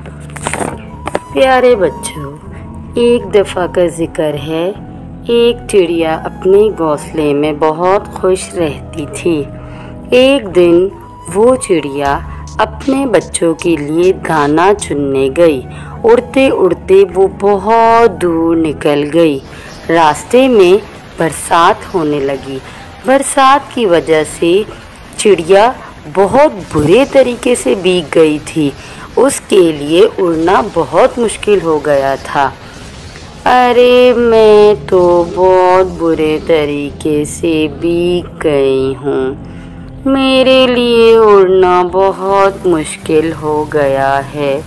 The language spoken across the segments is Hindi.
प्यारे बच्चों, एक दफ़ा का ज़िक्र है, एक चिड़िया अपने घोंसले में बहुत खुश रहती थी। एक दिन वो चिड़िया अपने बच्चों के लिए दाना चुनने गई। उड़ते उड़ते वो बहुत दूर निकल गई। रास्ते में बरसात होने लगी। बरसात की वजह से चिड़िया बहुत बुरे तरीके से भीग गई थी। उसके लिए उड़ना बहुत मुश्किल हो गया था। अरे मैं तो बहुत बुरे तरीके से भीग गई हूँ। मेरे लिए उड़ना बहुत मुश्किल हो गया है।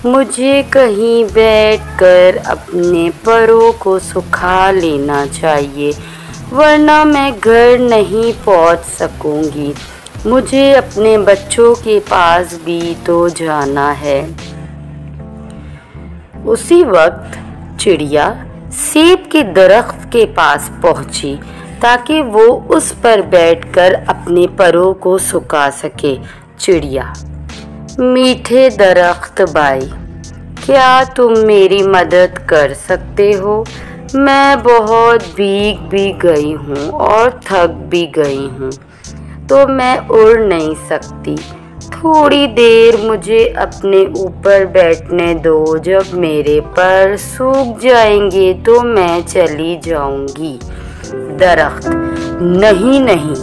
मुझे कहीं बैठकर अपने परों को सुखा लेना चाहिए, वरना मैं घर नहीं पहुँच सकूँगी। मुझे अपने बच्चों के पास भी तो जाना है। उसी वक्त चिड़िया सेब के दरख्त के पास पहुंची ताकि वो उस पर बैठकर अपने परों को सुखा सके। चिड़िया: मीठे दरख्त भाई, क्या तुम मेरी मदद कर सकते हो? मैं बहुत भीग भी गई हूँ और थक भी गई हूँ, तो मैं उड़ नहीं सकती। थोड़ी देर मुझे अपने ऊपर बैठने दो। जब मेरे पर सूख जाएंगे तो मैं चली जाऊंगी। दरख्त: नहीं नहीं,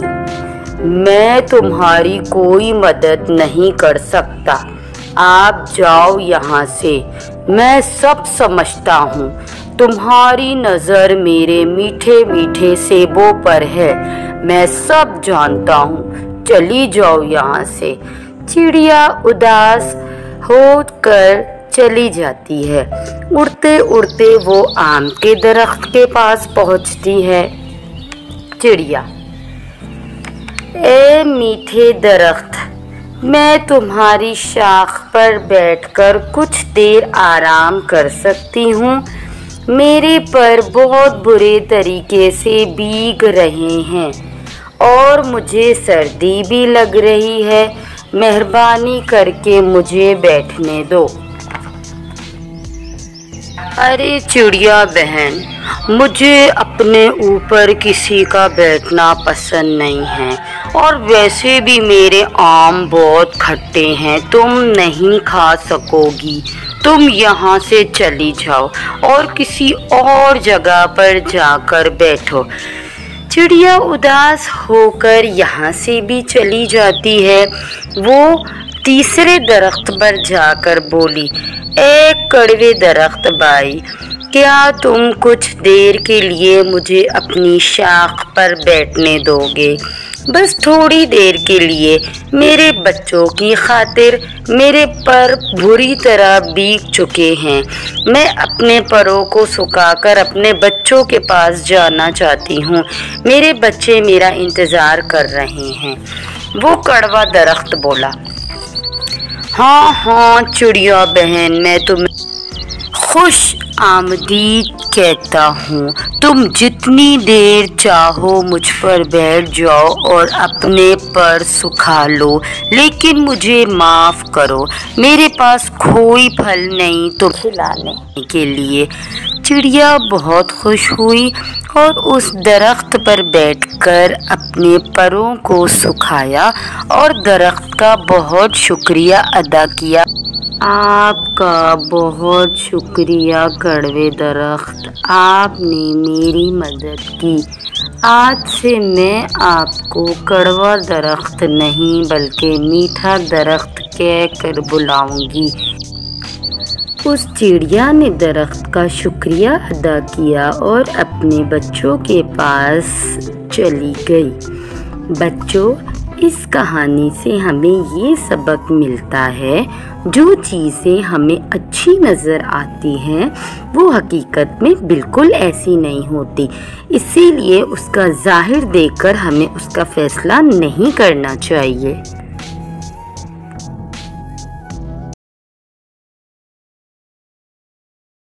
मैं तुम्हारी कोई मदद नहीं कर सकता। आप जाओ यहाँ से। मैं सब समझता हूँ। तुम्हारी नज़र मेरे मीठे मीठे सेबों पर है। मैं सब जानता हूँ। चली जाओ यहाँ से। चिड़िया उदास होकर चली जाती है। उड़ते उड़ते वो आम के दरख्त के पास पहुँचती है। चिड़िया: ए मीठे दरख्त, मैं तुम्हारी शाख पर बैठकर कुछ देर आराम कर सकती हूँ। मेरे पर बहुत बुरे तरीके से भीग रहे हैं और मुझे सर्दी भी लग रही है। मेहरबानी करके मुझे बैठने दो। अरे चिड़िया बहन, मुझे अपने ऊपर किसी का बैठना पसंद नहीं है, और वैसे भी मेरे आम बहुत खट्टे हैं, तुम नहीं खा सकोगी। तुम यहाँ से चली जाओ और किसी और जगह पर जाकर बैठो। चिड़िया उदास होकर यहाँ से भी चली जाती है। वो तीसरे दरख्त पर जाकर बोली: ए कड़वे दरख्त भाई, क्या तुम कुछ देर के लिए मुझे अपनी शाख पर बैठने दोगे? बस थोड़ी देर के लिए। मेरे बच्चों की खातिर मेरे पर बुरी तरह भीग चुके हैं। मैं अपने परों को सुखाकर अपने बच्चों के पास जाना चाहती हूँ। मेरे बच्चे मेरा इंतज़ार कर रहे हैं। वो कड़वा दरख्त बोला: हाँ हाँ चिड़िया बहन, मैं तुम्हें खुश आमदीद कहता हूँ। तुम जितनी देर चाहो मुझ पर बैठ जाओ और अपने पर सुखा लो, लेकिन मुझे माफ़ करो, मेरे पास कोई फल नहीं तो खिलाने के लिए। चिड़िया बहुत खुश हुई और उस दरख्त पर बैठकर अपने परों को सुखाया और दरख्त का बहुत शुक्रिया अदा किया। आपका बहुत शुक्रिया कड़वे दरख्त, आपने मेरी मदद की। आज से मैं आपको कड़वा दरख्त नहीं बल्कि मीठा दरख्त कहकर बुलाऊंगी। उस चिड़िया ने दरख्त का शुक्रिया अदा किया और अपने बच्चों के पास चली गई। बच्चों, इस कहानी से हमें ये सबक मिलता है, जो चीज़ें हमें अच्छी नज़र आती हैं वो हकीकत में बिल्कुल ऐसी नहीं होती। इसीलिए उसका ज़ाहिर देखकर हमें उसका फ़ैसला नहीं करना चाहिए।